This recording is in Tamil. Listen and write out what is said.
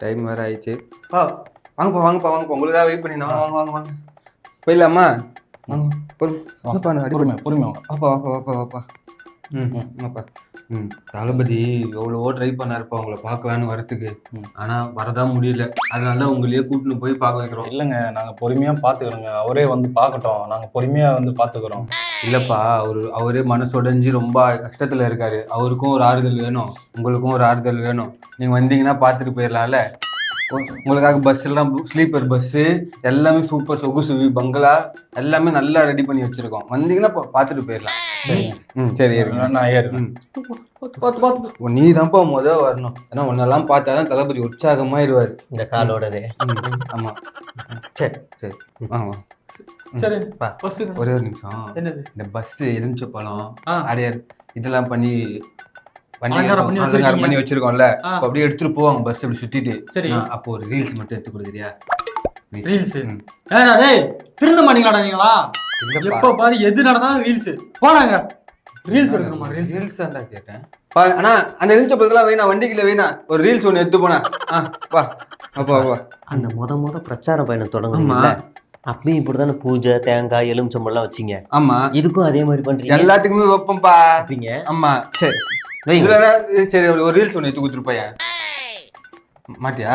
டைம் வேறு ஆயிடுச்சு. வாங்கப்பா உங்களுக்காக வெயிட் பண்ணி வாங்க போயிடலாமா? பொறுமை வாப்பா. ஆமாப்பா. தளபதி எவ்வளவோ ட்ரை பண்ணாருப்பா உங்களை பார்க்கலான்னு வரத்துக்கு. ஆனால் வரதான் முடியல. அதனால தான் உங்களையே கூட்டின்னு போய் பார்க்க வைக்கிறோம். இல்லைங்க, நாங்கள் பொறுமையாக பார்த்துக்கிறோங்க. அவரே வந்து பார்க்கட்டும், நாங்கள் பொறுமையாக வந்து பார்த்துக்கிறோம். இல்லைப்பா, அவரே மனசுடைஞ்சு ரொம்ப கஷ்டத்தில் இருக்காரு. அவருக்கும் ஒரு ஆறுதல் வேணும், உங்களுக்கும் ஒரு ஆறுதல் வேணும். நீங்கள் வந்தீங்கன்னா பார்த்துட்டு போயிடலாம்ல. உங்களுக்காக பஸ் எல்லாம் ஸ்லீப்பர் பஸ்ஸு எல்லாமே சூப்பர் சொகுசு பங்களா எல்லாமே நல்லா ரெடி பண்ணி வச்சிருக்கோம். வந்தீங்கன்னா பார்த்துட்டு போயிடலாம். சரி நான் ஏறுறேன். நீ தான்ப்பா வரணும். ஏன்னா உன்னெல்லாம் பார்த்தாதான் தளபதி உற்சாகமாயிருவாரு இந்த காலோடவே. ஆமா சரி ஆமா சரிப்பா. ஒரே ஒரு நிமிஷம். இந்த பஸ் எலுமிச்சை பழம் அடையார் இதெல்லாம் பண்ணி பண்ணி வச்சிருக்கோம்ல, அப்படியே எடுத்துட்டு போவாங்க பஸ் அப்படி சுத்திட்டு. அப்போ ஒரு ரீல்ஸ் மட்டும் எடுத்து கொடுக்குறியா? ரீல்ஸ் திருந்த மாட்டீங்களாடா நீங்களா? எப்ப பாரு எது நடந்தாலும் ரீல்ஸ் போறாங்க. ரீல்ஸ் எடுக்கணுமா? ரீல்ஸ் தான் கேட்டேன். ஆனா அந்த எலுமிச்சை பழத்தெல்லாம் வேணா, வண்டிக்குள்ள வேணா, ஒரு ரீல்ஸ் ஒன்று எடுத்து போனா வா அப்பா. அந்த முத பிரச்சார பயணம் தொடங்குமா? அப்பயும் இப்படிதானே பூஜை தேங்காய் எலுமிச்சம்பழம் வச்சிங்க. ஆமா, இதுக்கும் அதே மாதிரி பண்றீங்க? எல்லாத்துக்குமே வைப்போம்ப்பா. ஆமா சரி சரி, ஒரு ரீல்ஸ் ஒன்று எடுத்து கொடுத்துட்டு போய மாட்டியா?